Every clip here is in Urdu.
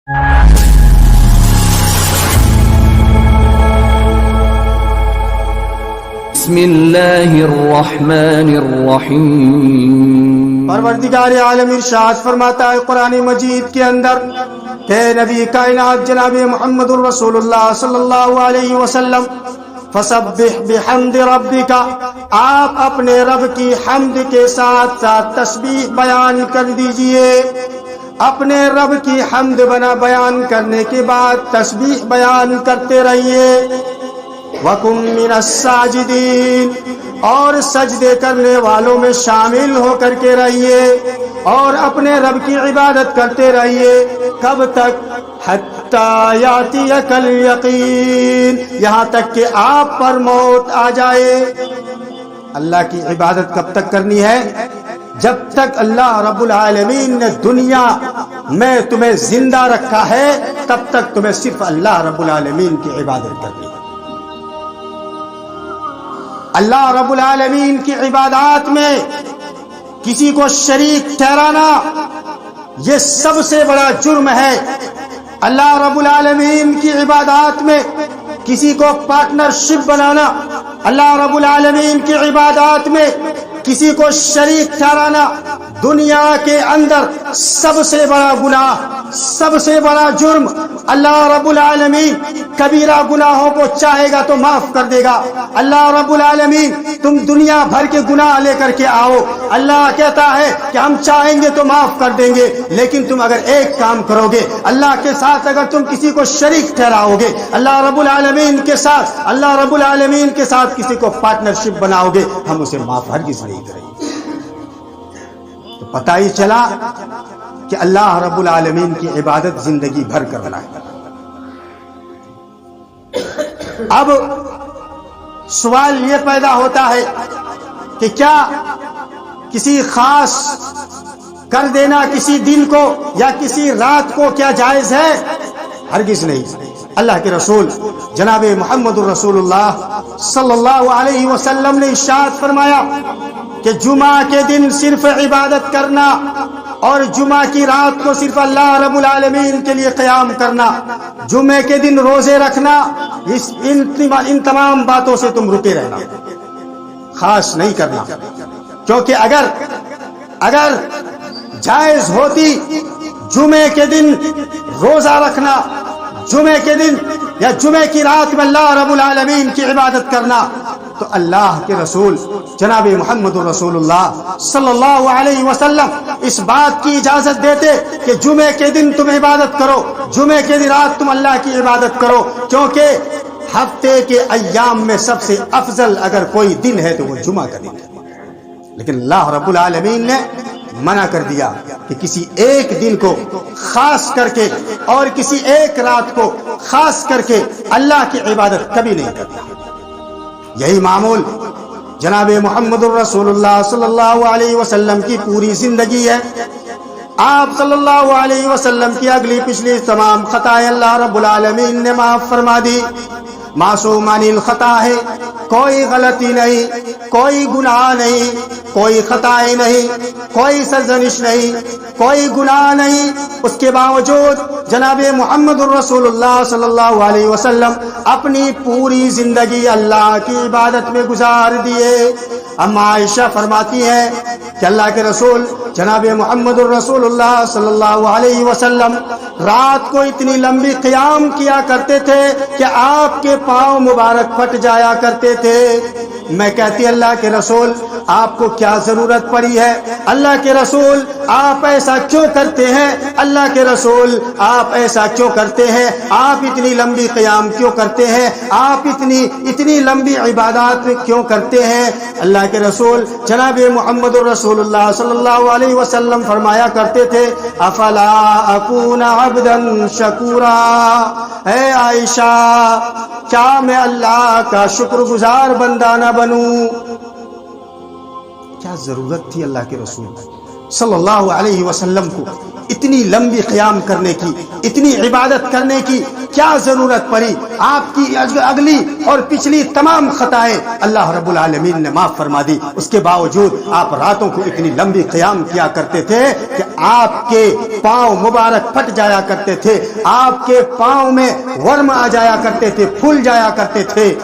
بسم اللہ الرحمن الرحیم۔ پروردگار عالم ارشاد فرماتا ہے قرآن مجید کے اندر کہ نبی کائنات جناب محمد الرسول اللہ صلی اللہ علیہ وسلم فسبح بحمد ربک، آپ اپنے رب کی حمد کے ساتھ ساتھ تسبیح بیان کر دیجئے۔ اپنے رب کی حمد بیان کرنے کے بعد تسبیح بیان کرتے رہیے۔ وَكُن مِّنَ السَّاجِدِينَ، اور سجدے کرنے والوں میں شامل ہو کر کے رہیے اور اپنے رب کی عبادت کرتے رہیے۔ کب تک؟ حَتَّى يَأْتِيَكَ الْيَقِينُ، یہاں تک کہ آپ پر موت آ جائے۔ اللہ کی عبادت کب تک کرنی ہے؟ جب تک اللہ رب العالمین نے دنیا میں تمہیں زندہ رکھا ہے تب تک تمہیں صرف اللہ رب العالمین کی عبادت کرنی ہے۔ اللہ رب العالمین کی عبادات میں کسی کو شریک ٹھہرانا یہ سب سے بڑا جرم ہے۔ اللہ رب العالمین کی عبادات میں کسی کو پارٹنرشپ بنانا، اللہ رب العالمین کی عبادات میں کسی کو شریک ٹھہرانا دنیا کے اندر سب سے بڑا گناہ، سب سے بڑا جرم۔ اللہ رب العالمین کبیرہ گناہوں کو چاہے گا تو معاف کر دے گا۔ اللہ رب العالمین تم دنیا بھر کے گناہ لے کر کے آؤ، اللہ کہتا ہے کہ ہم چاہیں گے تو معاف کر دیں گے، لیکن تم اگر ایک کام کرو گے، اللہ کے ساتھ اگر تم کسی کو شریک ٹھہراؤ گے، اللہ رب العالمین کے ساتھ کسی کو پارٹنرشپ بناؤ گے، ہم اسے معاف ہرگز نہیں کریں گے۔ تو پتہ ہی چلا کہ اللہ رب العالمین کی عبادت زندگی بھر کرنا ہے۔ اب سوال یہ پیدا ہوتا ہے کہ کیا کسی خاص کر دینا کسی دن کو یا کسی رات کو کیا جائز ہے؟ ہرگز نہیں۔ اللہ کے رسول جناب محمد الرسول اللہ صلی اللہ علیہ وسلم نے ارشاد فرمایا کہ جمعہ کے دن صرف عبادت کرنا اور جمعہ کی رات کو صرف اللہ رب العالمین کے لیے قیام کرنا، جمعے کے دن روزے رکھنا، ان تمام باتوں سے تم رکے رہنا، خاص نہیں کرنا۔ کیونکہ اگر جائز ہوتی جمعے کے دن روزہ رکھنا، جمعے کے دن یا جمعے کی رات میں اللہ رب العالمین کی عبادت کرنا، تو اللہ کے رسول جناب محمد رسول اللہ صلی اللہ علیہ وسلم اس بات کی اجازت دیتے کہ جمعے کے دن تم عبادت کرو، جمعے کے دن رات تم اللہ کی عبادت کرو، کیونکہ ہفتے کے ایام میں سب سے افضل اگر کوئی دن ہے تو وہ جمعہ کا دن ہے۔ لیکن اللہ رب العالمین نے منع کر دیا کہ کسی ایک دن کو خاص کر کے اور کسی ایک رات کو خاص کر کے اللہ کی عبادت کبھی نہیں کرتا۔ یہی معمول جناب محمد الرسول اللہ صلی اللہ علیہ وسلم کی پوری زندگی ہے۔ آپ صلی اللہ علیہ وسلم کی اگلی پچھلی تمام خطائیں اللہ رب العالمین نے معاف فرما دی۔ معصوم عن الخطا ہے، کوئی غلطی نہیں، کوئی گناہ نہیں، کوئی خطائیں نہیں، کوئی سرزنش نہیں، کوئی گناہ نہیں۔ اس کے باوجود جناب محمد الرسول اللہ صلی اللہ علیہ وسلم اپنی پوری زندگی اللہ کی عبادت میں گزار دیے۔ اما عائشہ فرماتی ہیں کہ اللہ کے رسول جناب محمد الرسول اللہ صلی اللہ علیہ وسلم رات کو اتنی لمبی قیام کیا کرتے تھے کہ آپ کے پاؤں مبارک پھٹ جایا کرتے تھے۔ میں کہتی اللہ کے رسول آپ کو کیا ضرورت پڑی ہے؟ اللہ کے رسول آپ ایسا کیوں کرتے ہیں؟ اللہ کے رسول آپ ایسا کیوں کرتے ہیں؟ آپ اتنی لمبی قیام کیوں کرتے ہیں؟ آپ اتنی لمبی عبادات کیوں کرتے ہیں؟ اللہ کے رسول جناب محمد الرسول اللہ صلی اللہ علیہ وسلم فرمایا کرتے تھے افلا اکون عبدا شکورا، اے عائشہ کیا میں اللہ کا شکر گزار بندہ نہ بنوں؟ کیا ضرورت تھی اللہ کے رسول صلی اللہ علیہ وسلم کو اتنی لمبی قیام کرنے کی، اتنی عبادت کرنے کی کیا ضرورت پڑی؟ آپ کی اگلی اور پچھلی تمام خطائیں اللہ رب العالمین نے معاف فرما دی، اس کے باوجود آپ راتوں کو اتنی لمبی قیام کیا کرتے تھے کہ آپ کے پاؤں مبارک پھٹ جایا کرتے تھے، آپ کے پاؤں میں ورم آ جایا کرتے تھے، پھول جایا کرتے تھے۔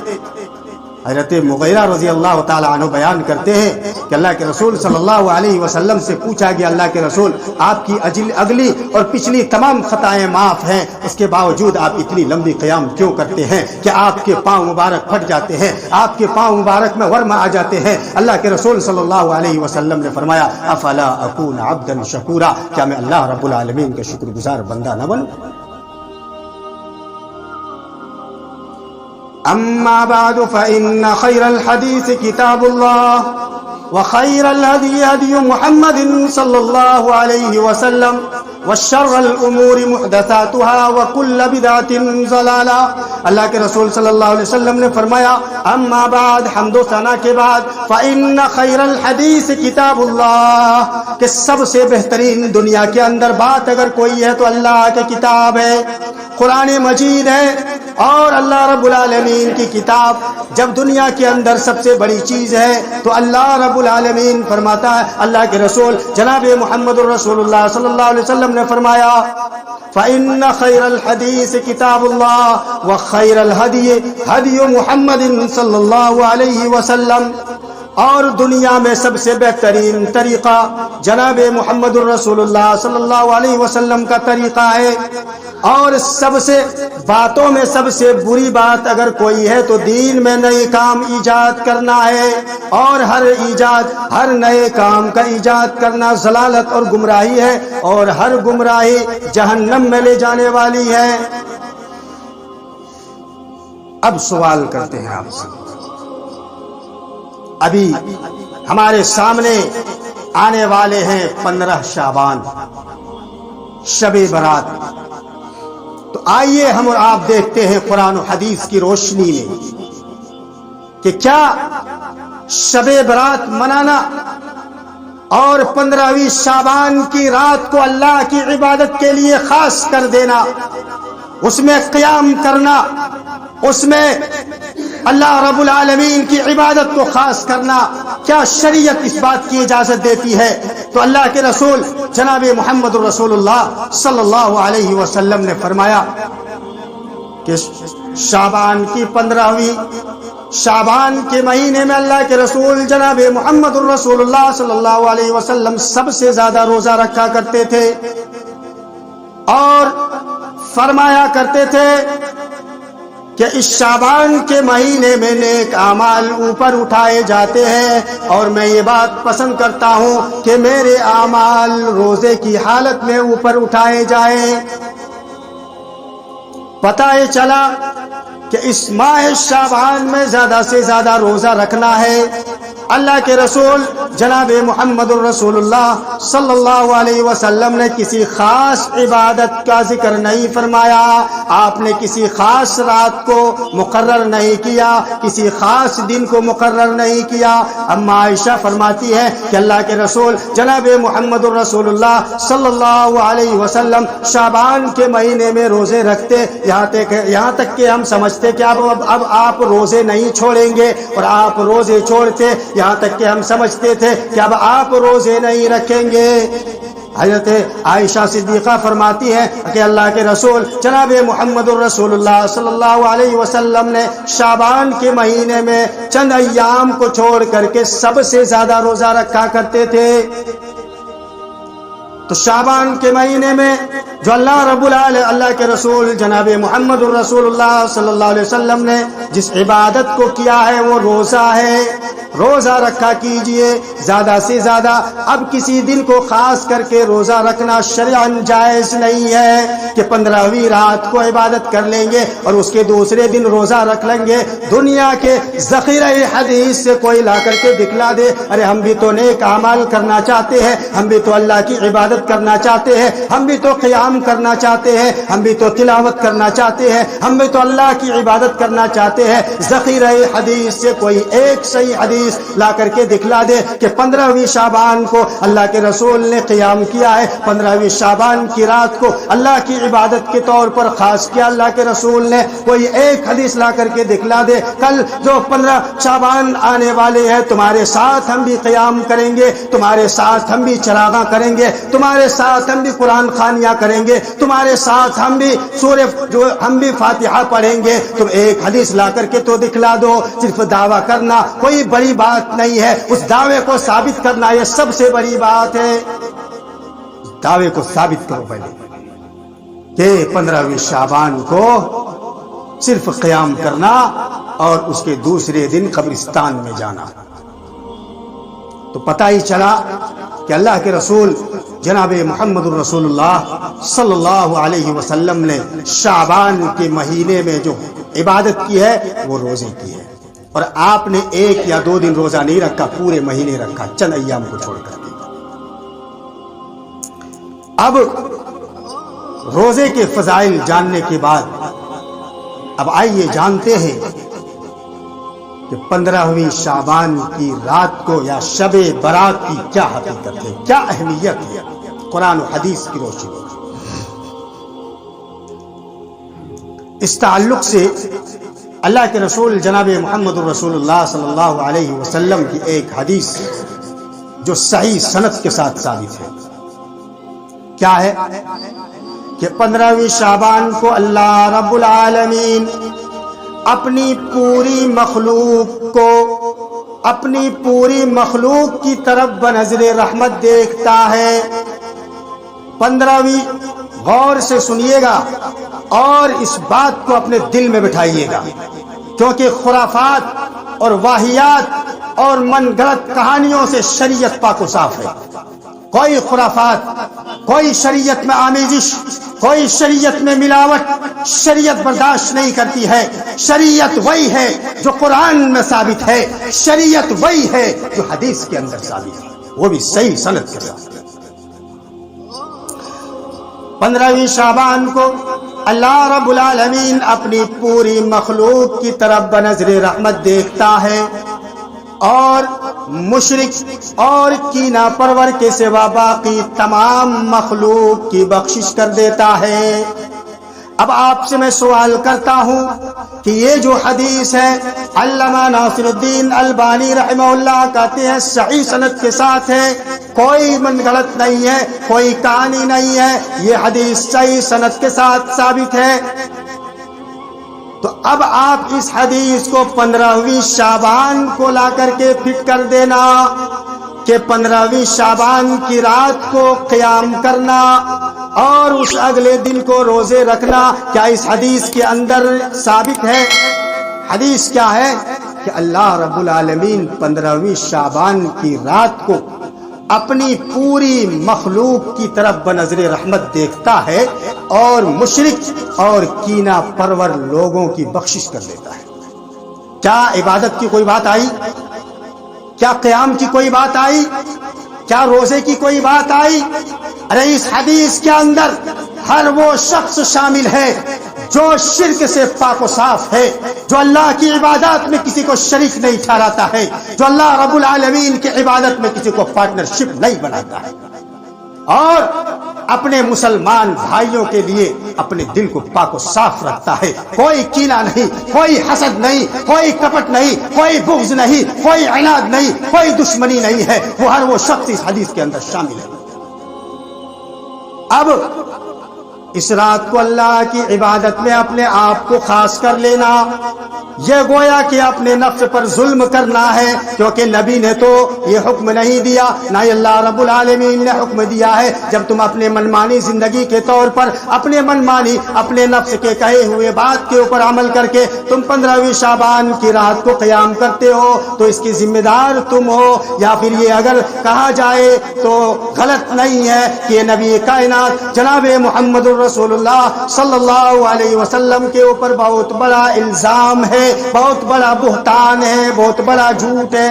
حضرت مغیرہ رضی اللہ تعالیٰ عنہ بیان کرتے ہیں کہ اللہ کے رسول صلی اللہ علیہ وسلم سے پوچھا گیا، اللہ کے رسول آپ کی اگلی اور پچھلی تمام خطائیں معاف ہیں، اس کے باوجود آپ اتنی لمبی قیام کیوں کرتے ہیں کہ آپ کے پاؤں مبارک پھٹ جاتے ہیں، آپ کے پاؤں مبارک میں ورم آ جاتے ہیں؟ اللہ کے رسول صلی اللہ علیہ وسلم نے فرمایا، افلا اکون عبدا شکورا، کیا میں اللہ رب العالمین کا شکر گزار بندہ نہ بنوں؟ أما بعد فإن خير الحديث كتاب الله وخير الهدي هدي محمد صلى الله عليه وسلم وشر الأمور محدثاتها وكل بدعة ضلالة۔ اللہ کے رسول صلی اللہ علیہ وسلم نے فرمایا، اما بعد، حمد و ثنا کے بعد، فإن خیر الحدیث کتاب اللہ، کہ سب سے بہترین دنیا کے اندر بات اگر کوئی ہے تو اللہ کی کتاب ہے، قرآن مجید ہے۔ اور اللہ رب العالمین کی کتاب جب دنیا کے اندر سب سے بڑی چیز ہے تو اللہ رب العالمین فرماتا ہے، اللہ کے رسول جناب محمد الرسول اللہ صلی اللہ علیہ وسلم نے فرمایا، فإن خیر الحدیث کتاب اللہ وخیر الہدی ہدی محمد صلی اللہ علیہ وسلم، اور دنیا میں سب سے بہترین طریقہ جناب محمد الرسول اللہ صلی اللہ علیہ وسلم کا طریقہ ہے۔ اور سب سے باتوں میں سب سے بری بات اگر کوئی ہے تو دین میں نئے کام ایجاد کرنا ہے، اور ہر نئے کام کا ایجاد کرنا ضلالت اور گمراہی ہے، اور ہر گمراہی جہنم میں لے جانے والی ہے۔ اب سوال کرتے ہیں آپ سے، ابھی ہمارے سامنے آنے والے ہیں 15 شعبان، شب برات، تو آئیے ہم اور آپ دیکھتے ہیں قرآن و حدیث کی روشنی میں کہ کیا شب برات منانا اور 15ویں شعبان کی رات کو اللہ کی عبادت کے لیے خاص کر دینا، اس میں قیام کرنا، اس میں اللہ رب العالمین کی عبادت کو خاص کرنا، کیا شریعت اس بات کی اجازت دیتی ہے؟ تو اللہ کے رسول جناب محمد رسول اللہ صلی اللہ علیہ وسلم نے فرمایا کہ شعبان کی 15ویں، شعبان کے مہینے میں اللہ کے رسول جناب محمد رسول اللہ صلی اللہ علیہ وسلم سب سے زیادہ روزہ رکھا کرتے تھے، اور فرمایا کرتے تھے کہ اس شعبان کے مہینے میں نیک اعمال اوپر اٹھائے جاتے ہیں، اور میں یہ بات پسند کرتا ہوں کہ میرے اعمال روزے کی حالت میں اوپر اٹھائے جائیں۔ پتہ یہ چلا کہ اس ماہ شعبان میں زیادہ سے زیادہ روزہ رکھنا ہے۔ اللہ کے رسول جناب محمد الرسول اللہ صلی اللہ علیہ وسلم نے کسی خاص عبادت کا ذکر نہیں فرمایا، آپ نے کسی خاص رات کو مقرر نہیں کیا، کسی خاص دن کو مقرر نہیں کیا۔ اما عائشہ فرماتی ہے کہ اللہ کے رسول جناب محمد الرسول اللہ صلی اللہ علیہ وسلم شعبان کے مہینے میں روزے رکھتے، یہاں تک کہ ہم سمجھتے کہ اب آپ روزے نہیں چھوڑیں گے، اور آپ روزے چھوڑتے، یہاں تک کہ ہم سمجھتے تھے کہ اب آپ روزے نہیں رکھیں گے۔ حضرت عائشہ صدیقہ فرماتی ہے کہ اللہ کے رسول جناب محمد الرسول اللہ صلی اللہ علیہ وسلم نے شعبان کے مہینے میں چند ایام کو چھوڑ کر کے سب سے زیادہ روزہ رکھا کرتے تھے۔ تو شعبان کے مہینے میں جو اللہ کے رسول جناب محمد الرسول اللہ صلی اللہ علیہ وسلم نے جس عبادت کو کیا ہے وہ روزہ ہے۔ روزہ رکھا کیجئے زیادہ سے زیادہ۔ اب کسی دن کو خاص کر کے روزہ رکھنا شرعاً جائز نہیں ہے کہ 15ویں رات کو عبادت کر لیں گے اور اس کے دوسرے دن روزہ رکھ لیں گے۔ دنیا کے ذخیرہ حدیث سے کوئی لا کر کے دکھلا دے، ارے ہم بھی تو نیک اعمال کرنا چاہتے ہیں، ہم بھی تو اللہ کی عبادت کرنا چاہتے ہیں، ہم بھی تو قیام کرنا چاہتے ہیں، ہم بھی تو تلاوت کرنا چاہتے ہیں، ہم بھی تو اللہ کی عبادت کرنا چاہتے ہیں۔ ذخیرہ حدیث سے کوئی ایک صحیح حدیث لا کر کے دکھلا دے کہ 15ویں شعبان کو اللہ کے رسول نے قیام کیا ہے، 15ویں شعبان کی رات کو اللہ کی عبادت کے طور پر خاص کیا اللہ کے رسول نے، کوئی ایک حدیث لا کر کے دکھلا دے۔ کل جو 15 شعبان آنے والے ہیں، تمہارے ساتھ ہم بھی قیام کریں گے، تمہارے ساتھ ہم بھی چراغاں کریں گے، تمہارے تمہارے ساتھ ہم بھی قرآن خوانیاں کریں گے، تمہارے ساتھ ہم بھی فاتحہ پڑھیں گے، تم ایک حدیث لا کر کے تو دکھلا دو۔ صرف دعویٰ کرنا کوئی بڑی بات نہیں ہے، اس دعوے کو ثابت کرنا یہ سب سے بڑی بات ہے۔ دعوے کو ثابت کرو پہلے کہ 15ویں شعبان کو صرف قیام کرنا اور اس کے دوسرے دن قبرستان میں جانا۔ تو پتہ ہی چلا کہ اللہ کے رسول جناب محمد الرسول اللہ صلی اللہ علیہ وسلم نے شعبان کے مہینے میں جو عبادت کی ہے وہ روزے کی ہے، اور آپ نے 1 یا 2 دن روزہ نہیں رکھا، پورے مہینے رکھا، چند ایام کو چھوڑ کر کے۔ اب روزے کے فضائل جاننے کے بعد اب آئیے جانتے ہیں کہ 15ویں شعبان کی رات کو یا شب برات کی کیا حقیقت ہے، کیا اہمیت ہے قرآن و حدیث کی روشنی میں۔ اس تعلق سے اللہ کے رسول جناب محمد الرسول اللہ صلی اللہ علیہ وسلم کی ایک حدیث جو صحیح سند کے ساتھ ثابت ہے، کیا ہے کہ 15ویں شعبان کو اللہ رب العالمین اپنی پوری مخلوق کی طرف بنظر رحمت دیکھتا ہے۔ 15ویں غور سے سنیے گا اور اس بات کو اپنے دل میں بٹھائیے گا، کیونکہ خرافات اور واہیات اور من گھڑت کہانیوں سے شریعت پاک و صاف ہے۔ کوئی خرافات، کوئی شریعت میں آمیزش، کوئی شریعت میں ملاوٹ شریعت برداشت نہیں کرتی ہے۔ شریعت وہی ہے جو قرآن میں ثابت ہے، شریعت وہی ہے جو حدیث کے اندر ثابت ہے، وہ بھی صحیح سند کے ساتھ۔ 15ویں شعبان کو اللہ رب العالمین اپنی پوری مخلوق کی طرف بنظر رحمت دیکھتا ہے اور مشرک اور کینہ پرور کے سوا باقی تمام مخلوق کی بخشش کر دیتا ہے۔ اب آپ سے میں سوال کرتا ہوں کہ یہ جو حدیث ہے علامہ ناصر الدین البانی رحمہ اللہ کہتے ہیں صحیح سند کے ساتھ ہے، کوئی من گھڑت نہیں ہے، کوئی کہانی نہیں ہے، یہ حدیث صحیح سند کے ساتھ ثابت ہے۔ تو اب آپ اس حدیث کو 15ویں شعبان کو لا کر کے فٹ کر دینا کہ 15ویں شعبان کی رات کو قیام کرنا اور اس اگلے دن کو روزے رکھنا کیا اس حدیث کے اندر ثابت ہے؟ حدیث کیا ہے کہ اللہ رب العالمین 15ویں شعبان کی رات کو اپنی پوری مخلوق کی طرف بنظر رحمت دیکھتا ہے اور مشرک اور کینہ پرور لوگوں کی بخشش کر دیتا ہے۔ کیا عبادت کی کوئی بات آئی؟ کیا قیام کی کوئی بات آئی؟ کیا روزے کی کوئی بات آئی؟ ارے اس حدیث کے اندر ہر وہ شخص شامل ہے جو شرک سے پاک و صاف ہے، جو اللہ کی عبادت میں کسی کو شریک نہیں ٹھہراتا ہے، جو اللہ رب العالمین کی عبادت میں کسی کو پارٹنرشپ نہیں بناتا ہے، اور اپنے مسلمان بھائیوں کے لیے اپنے دل کو پاک و صاف رکھتا ہے۔ کوئی کینہ نہیں، کوئی حسد نہیں، کوئی کپٹ نہیں، کوئی بغض نہیں، کوئی عناد نہیں، کوئی دشمنی نہیں ہے، وہ ہر وہ شخص اس حدیث کے اندر شامل ہے۔ اب اس رات کو اللہ کی عبادت میں اپنے آپ کو خاص کر لینا یہ گویا کہ اپنے نفس پر ظلم کرنا ہے، کیونکہ نبی نے تو یہ حکم نہیں دیا، نہ اللہ رب العالمین نے حکم دیا ہے۔ جب تم اپنے منمانی زندگی کے طور پر اپنے منمانی اپنے نفس کے کہے ہوئے بات کے اوپر عمل کر کے تم 15ویں شعبان کی رات کو قیام کرتے ہو تو اس کی ذمہ دار تم ہو، یا پھر یہ اگر کہا جائے تو غلط نہیں ہے کہ نبی کائنات جناب محمد رسول اللہ صلی اللہ علیہ وسلم کے اوپر بہت بڑا الزام ہے، بہت بڑا بہتان ہے، بہت بڑا جھوٹ ہے۔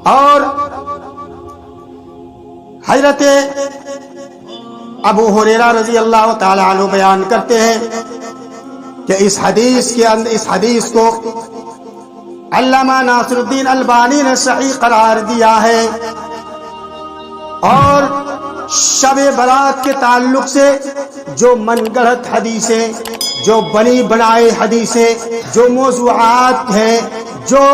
اور حضرت ابو ہریرہ رضی اللہ تعالی عنہ بیان کرتے ہیں کہ اس حدیث کو علامہ ناصر الدین البانی نے صحیح قرار دیا ہے، اور شب برات کے تعلق سے جو من گڑھت حدیثیں، جو بنی بنائے حدیثیں، جو موضوعات ہیں، جو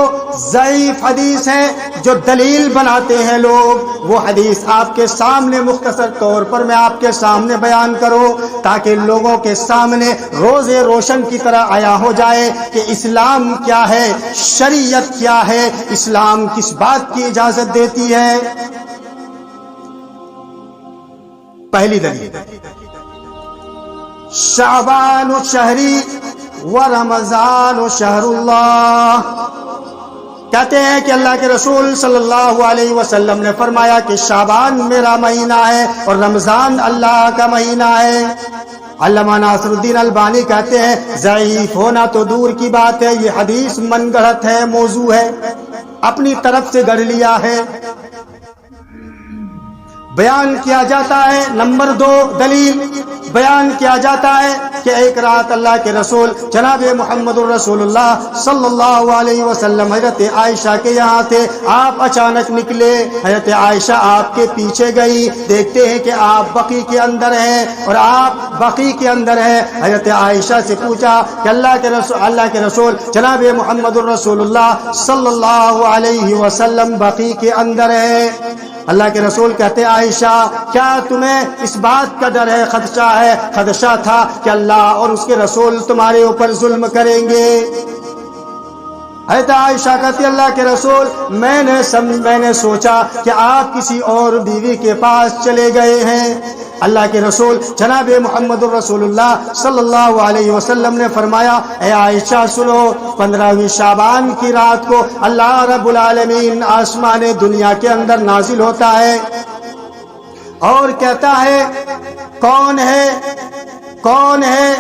ضعیف حدیث ہے، جو دلیل بناتے ہیں لوگ، وہ حدیث آپ کے سامنے مختصر طور پر میں آپ کے سامنے بیان کروں تاکہ لوگوں کے سامنے روز روشن کی طرح عیاں ہو جائے کہ اسلام کیا ہے، شریعت کیا ہے، اسلام کس بات کی اجازت دیتی ہے۔ پہلی دلیل، شعبان شہری و رمضان شہر اللہ۔ کہتے ہیں کہ اللہ کے رسول صلی اللہ علیہ وسلم نے فرمایا کہ شعبان میرا مہینہ ہے اور رمضان اللہ کا مہینہ ہے۔ علامہ ناصر الدین البانی کہتے ہیں ضعیف ہونا تو دور کی بات ہے، یہ حدیث من گڑھت ہے، موضوع ہے، اپنی طرف سے گڑھ لیا ہے۔ بیان کیا جاتا ہے، نمبر 2 دلیل، بیان کیا جاتا ہے کہ ایک رات اللہ کے رسول جناب محمد الرسول اللہ صلی اللہ علیہ وسلم حضرت عائشہ کے یہاں تھے، آپ اچانک نکلے، حضرت عائشہ آپ کے پیچھے گئی، دیکھتے ہیں کہ آپ بقیع کے اندر ہیں اور آپ بقیع کے اندر ہیں۔ حضرت عائشہ سے پوچھا کہ اللہ کے رسول جناب محمد الرسول اللہ صلی اللہ علیہ وسلم بقیع کے اندر ہے۔ اللہ کے رسول کہتے عائشہ کیا تمہیں اس بات کا ڈر ہے، خدشہ تھا کہ اللہ اور اس کے رسول تمہارے اوپر ظلم کریں گے؟ حضرت عائشہ کہتی اللہ کے رسول میں نے سوچا کہ آپ کسی اور بیوی کے پاس چلے گئے ہیں۔ اللہ کے رسول جناب محمد الرسول اللہ صلی اللہ علیہ وسلم نے فرمایا اے عائشہ سنو، 15ویں شعبان کی رات کو اللہ رب العالمین آسمان دنیا کے اندر نازل ہوتا ہے اور کہتا ہے کون ہے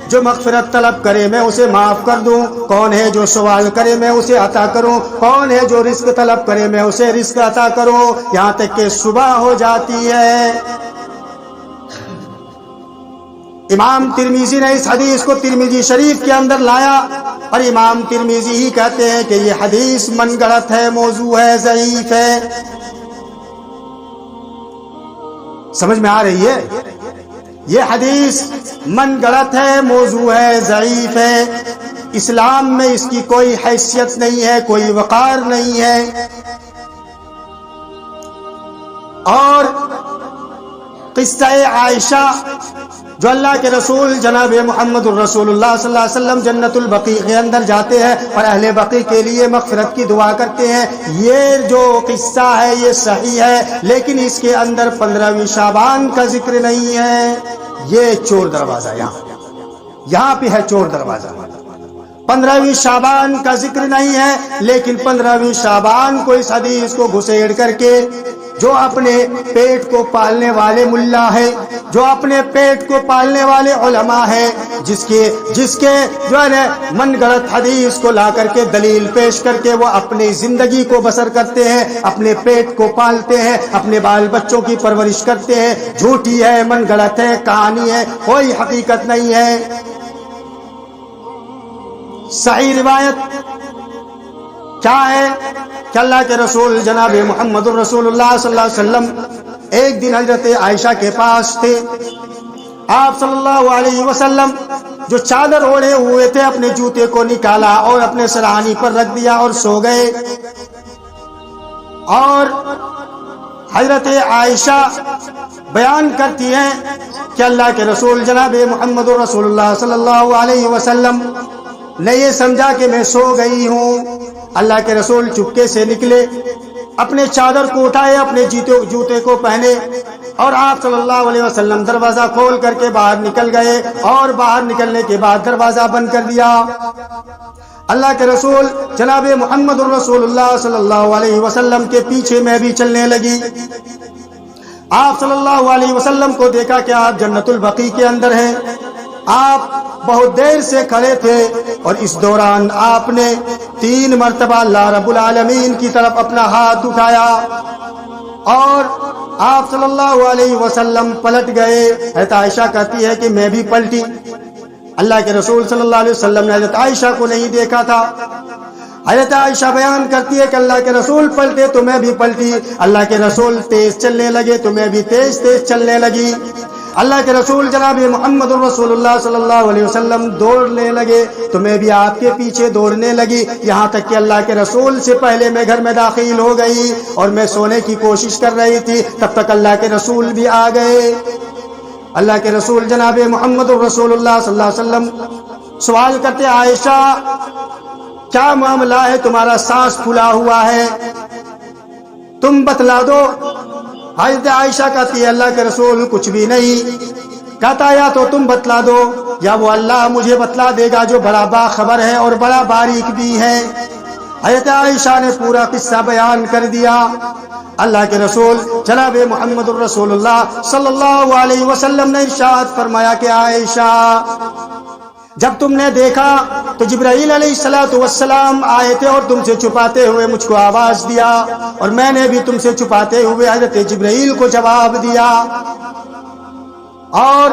جو مغفرت طلب کرے میں اسے معاف کر دوں، کون ہے جو سوال کرے میں اسے عطا کروں، کون ہے جو رزق طلب کرے میں اسے رزق عطا کروں، یہاں تک کہ صبح ہو جاتی ہے۔ امام ترمذی نے اس حدیث کو ترمذی شریف کے اندر لایا اور امام ترمذی ہی کہتے ہیں کہ یہ حدیث من گڑھت ہے، موضوع ہے، ضعیف ہے۔ سمجھ میں آ رہی ہے؟ یہ حدیث من گڑھت ہے، موضوع ہے، ضعیف ہے، اسلام میں اس کی کوئی حیثیت نہیں ہے، کوئی وقار نہیں ہے۔ اور قصہ عائشہ جو اللہ کے رسول جناب محمد الرسول اللہ صلی اللہ علیہ وسلم جنت البقیع کے اندر جاتے ہیں اور اہل بقیع کے لیے مغفرت کی دعا کرتے ہیں، یہ جو قصہ ہے یہ صحیح ہے، لیکن اس کے اندر 15ویں شعبان کا ذکر نہیں ہے۔ یہ چور دروازہ یہاں پہ ہے، چور دروازہ۔ 15ویں شعبان کا ذکر نہیں ہے، لیکن 15ویں شعبان کو اس حدیث کو گھسیڑ کر کے جو اپنے پیٹ کو پالنے والے ملا ہے، جو اپنے پیٹ کو پالنے والے علماء ہیں، جس کے جو ہے من گڑھت حدیث کو لا کر کے دلیل پیش کر کے وہ اپنی زندگی کو بسر کرتے ہیں، اپنے پیٹ کو پالتے ہیں، اپنے بال بچوں کی پرورش کرتے ہیں، جھوٹی ہے، من گڑھت ہے، کہانی ہے، کوئی حقیقت نہیں ہے۔ صحیح روایت کیا ہے کہ اللہ کے رسول جناب محمد الرسول اللہ صلی اللہ علیہ وسلم ایک دن حضرت عائشہ کے پاس تھے، آپ صلی اللہ علیہ وسلم جو چادر اوڑھے ہوئے تھے اپنے جوتے کو نکالا اور اپنے سرہانی پر رکھ دیا اور سو گئے۔ اور حضرت عائشہ بیان کرتی ہیں کہ اللہ کے رسول جناب محمد الرسول اللہ صلی اللہ علیہ وسلم نے یہ سمجھا کہ میں سو گئی ہوں۔ اللہ کے رسول چپکے سے نکلے، اپنے چادر کو اٹھائے، اپنے جوتے کو پہنے اور آپ صلی اللہ علیہ وسلم دروازہ کھول کر کے باہر نکل گئے اور باہر نکلنے کے بعد دروازہ بند کر دیا۔ اللہ کے رسول جناب محمد الرسول اللہ صلی اللہ علیہ وسلم کے پیچھے میں بھی چلنے لگی۔ آپ صلی اللہ علیہ وسلم کو دیکھا کہ آپ جنت البقیع کے اندر ہیں، آپ بہت دیر سے کھڑے تھے اور اس دوران آپ نے 3 مرتبہ اللہ رب العالمین کی طرف اپنا ہاتھ اٹھایا اور آپ صلی اللہ علیہ وسلم پلٹ گئے۔ حضرت عائشہ کہتی ہے کہ میں بھی پلٹی۔ اللہ کے رسول صلی اللہ علیہ وسلم نے حضرت عائشہ کو نہیں دیکھا تھا۔ حضرت عائشہ بیان کرتی ہے کہ اللہ کے رسول پلٹے تو میں بھی پلٹی، اللہ کے رسول تیز چلنے لگے تو میں بھی تیز چلنے لگی۔ اللہ کے رسول جناب محمد رسول اللہ صلی اللہ علیہ وسلم دوڑنے لگے تو میں بھی آپ کے پیچھے دوڑنے لگی، یہاں تک کہ اللہ کے رسول سے پہلے میں گھر میں داخل ہو گئی اور میں سونے کی کوشش کر رہی تھی، تب تک اللہ کے رسول بھی آ گئے۔ اللہ کے رسول جناب محمد رسول اللہ صلی اللہ علیہ وسلم سوال کرتے، عائشہ کیا معاملہ ہے، تمہارا سانس پھولا ہوا ہے، تم بتلا دو۔ حضرت عائشہ کہتی ہے اللہ کے رسول کچھ بھی نہیں، کہتا یا تو تم بتلا دو یا وہ اللہ مجھے بتلا دے گا جو بڑا باخبر ہے اور بڑا باریک بھی ہے۔ حضرت عائشہ نے پورا قصہ بیان کر دیا۔ اللہ کے رسول جناب محمد الرسول اللہ صلی اللہ علیہ وسلم نے ارشاد فرمایا کہ عائشہ جب تم نے دیکھا تو جبرائیل علیہ السلام آئے تھے اور تم سے چھپاتے ہوئے مجھ کو آواز دیا اور میں نے بھی تم سے چھپاتے ہوئے حضرت جبرائیل کو جواب دیا، اور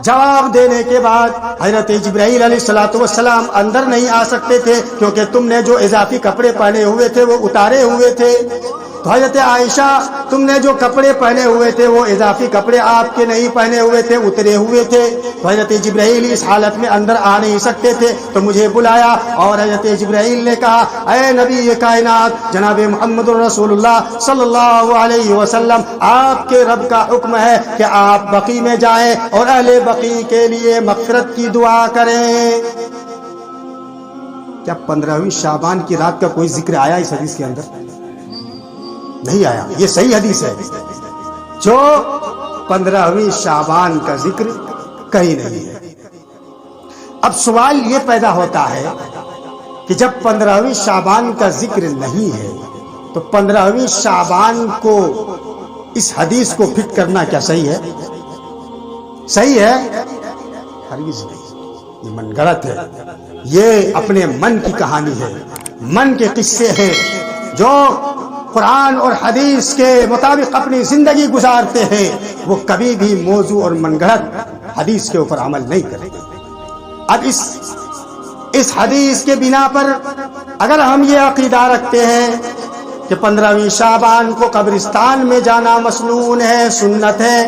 جواب دینے کے بعد حضرت جبرائیل علیہ السلام اندر نہیں آ سکتے تھے کیونکہ تم نے جو اضافی کپڑے پہنے ہوئے تھے وہ اتارے ہوئے تھے۔ تو حضرت عائشہ تم نے جو کپڑے پہنے ہوئے تھے وہ اضافی کپڑے آپ کے نہیں پہنے ہوئے تھے، اترے ہوئے تھے، تو حضرت جبرائیل اس حالت میں اندر آ نہیں سکتے تھے، تو مجھے بلایا اور حضرت جبرائیل نے کہا اے نبی کائنات جناب محمد رسول اللہ صلی اللہ علیہ وسلم، آپ کے رب کا حکم ہے کہ آپ بقی میں جائیں اور اہل بقی کے لیے مغفرت کی دعا کریں۔ کیا 15ویں شعبان کی رات کا کوئی ذکر آیا اس حدیث کے اندر؟ نہیں آیا۔ یہ صحیح حدیث ہے، جو 15ویں شعبان کا ذکر کہیں نہیں ہے۔ اب سوال یہ پیدا ہوتا ہے کہ جب 15ویں شعبان کا ذکر نہیں ہے تو 15ویں شعبان کو اس حدیث کو فٹ کرنا کیا صحیح ہے؟ صحیح ہے؟ ہرگز نہیں، یہ من گڑت ہے، یہ اپنے من کی کہانی ہے، من کے قصے ہیں۔ جو قرآن اور حدیث کے مطابق اپنی زندگی گزارتے ہیں وہ کبھی بھی موضوع اور من گھڑت حدیث کے اوپر عمل نہیں کرتے۔ اب اس حدیث کے بنا پر اگر ہم یہ عقیدہ رکھتے ہیں کہ 15ویں شعبان کو قبرستان میں جانا مسنون ہے، سنت ہے،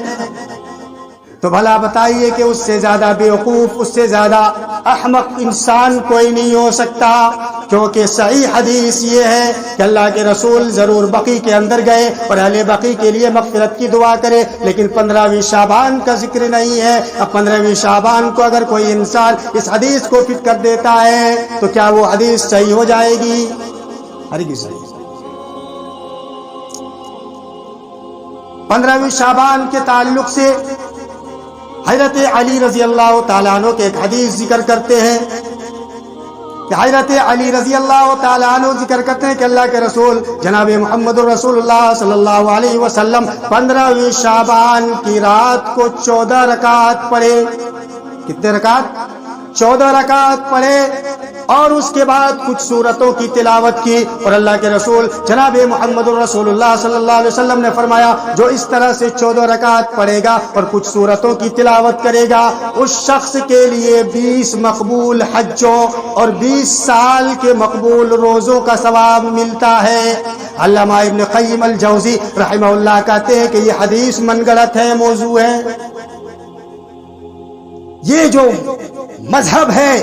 تو بھلا بتائیے کہ اس سے زیادہ بیوقوف، اس سے زیادہ احمق انسان کوئی نہیں ہو سکتا، کیونکہ صحیح حدیث یہ ہے کہ اللہ کے رسول ضرور بقی کے اندر گئے اور اہل بقی کے لیے مغفرت کی دعا کرے، لیکن 15ویں شعبان کا ذکر نہیں ہے۔ اب 15ویں شعبان کو اگر کوئی انسان اس حدیث کو فٹ کر دیتا ہے تو کیا وہ حدیث صحیح ہو جائے گی؟ ہرگز نہیں۔ 15ویں شعبان کے تعلق سے حضرت علی رضی اللہ تعالیٰ عنہ کے ایک حدیث ذکر کرتے ہیں کہ حضرت علی رضی اللہ تعالیٰ عنہ ذکر کرتے ہیں کہ اللہ کے رسول جناب محمد رسول اللہ صلی اللہ علیہ وسلم 15ویں شعبان کی رات کو 14 رکعت پڑھے۔ کتنے رکعت؟ 14 رکعت پڑھے، اور اس کے بعد کچھ سورتوں کی تلاوت کی، اور اللہ کے رسول جناب محمد رسول اللہ صلی اللہ علیہ وسلم نے فرمایا جو اس طرح سے 14 رکعت پڑھے گا اور کچھ سورتوں کی تلاوت کرے گا اس شخص کے لیے 20 مقبول حجوں اور 20 سال کے مقبول روزوں کا ثواب ملتا ہے۔ علامہ ابن قیم الجوزی رحمہ اللہ کہتے ہیں کہ یہ حدیث من گڑت ہے، موضوع ہے۔ یہ جو مذہب ہے،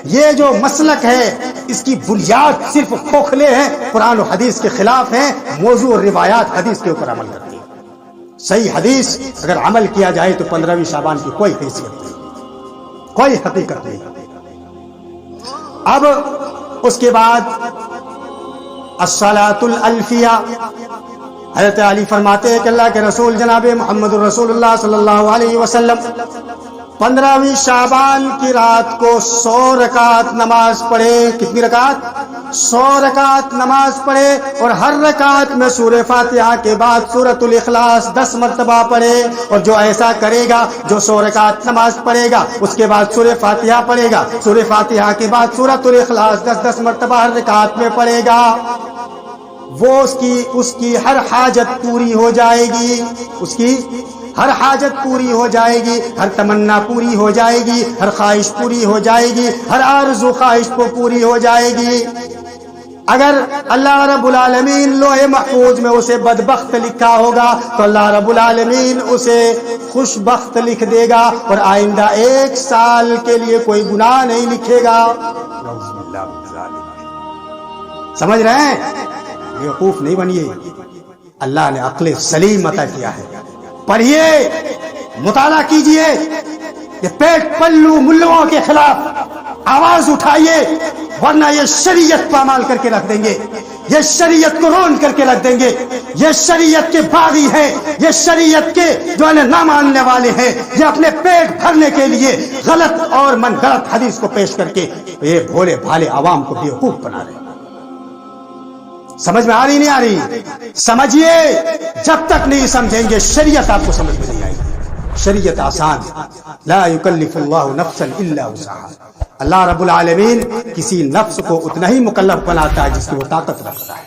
یہ جو مسلک ہے، اس کی بنیاد صرف کھوکھلے ہیں، قرآن و حدیث کے خلاف ہیں، موضوع اور روایات حدیث کے اوپر عمل کرتی ہیں۔ صحیح حدیث اگر عمل کیا جائے تو 15ویں شعبان کی کوئی حیثیت نہیں، کوئی حقیقت نہیں۔ اب اس کے بعد الصلاۃ الالفیہ، حضرت علی فرماتے ہیں کہ اللہ کے رسول جناب محمد رسول اللہ صلی اللہ علیہ وسلم 15ویں شعبان کی رات کو 100 رکعت نماز پڑھے۔ کتنی رکعت؟ 100 رکعت نماز پڑھے، اور ہر رکعت میں سورہ فاتحہ کے بعد سورۃ الاخلاص 10 مرتبہ پڑھے۔ اور جو ایسا کرے گا، جو 100 رکعت نماز پڑھے گا اس کے بعد سورہ فاتحہ پڑھے گا، سورہ فاتحہ کے بعد سورۃ الاخلاص 10 مرتبہ ہر رکعت میں پڑھے گا، وہ اس کی ہر حاجت پوری ہو جائے گی، اس کی ہر حاجت پوری ہو جائے گی، ہر تمنا پوری ہو جائے گی، ہر خواہش پوری ہو جائے گی، ہر آرزو خواہش کو پوری ہو جائے گی۔ اگر اللہ رب العالمین لوح محفوظ میں اسے بدبخت لکھا ہوگا تو اللہ رب العالمین اسے خوش بخت لکھ دے گا اور آئندہ 1 سال کے لیے کوئی گناہ نہیں لکھے گا. سمجھ رہے ہیں؟ بیوقوف نہیں بنیے. اللہ نے عقل سلیم عطا کیا ہے. پڑھیے، مطالعہ کیجئے. یہ پیٹ پلو ملوں کے خلاف آواز اٹھائیے، ورنہ یہ شریعت پامال کر کے رکھ دیں گے، یہ شریعت کو رون کر کے رکھ دیں گے. یہ شریعت کے باغی ہیں، یہ شریعت کے جو ہے نہ ماننے والے ہیں. یہ اپنے پیٹ بھرنے کے لیے غلط اور من گھڑت حدیث کو پیش کر کے یہ بھولے بھالے عوام کو بیوقوف بنا رہے ہیں. سمجھ میں آ رہی نہیں آ رہی؟ سمجھیے. جب تک نہیں سمجھیں گے شریعت آپ کو سمجھ میں نہیں آئے گی. شریعت آسان ہے. لا یکلف اللہ نفسا الا وسعها. اللہ رب العالمین کسی نفس کو اتنا ہی مکلف بناتا ہے جس کی وہ طاقت رکھتا ہے.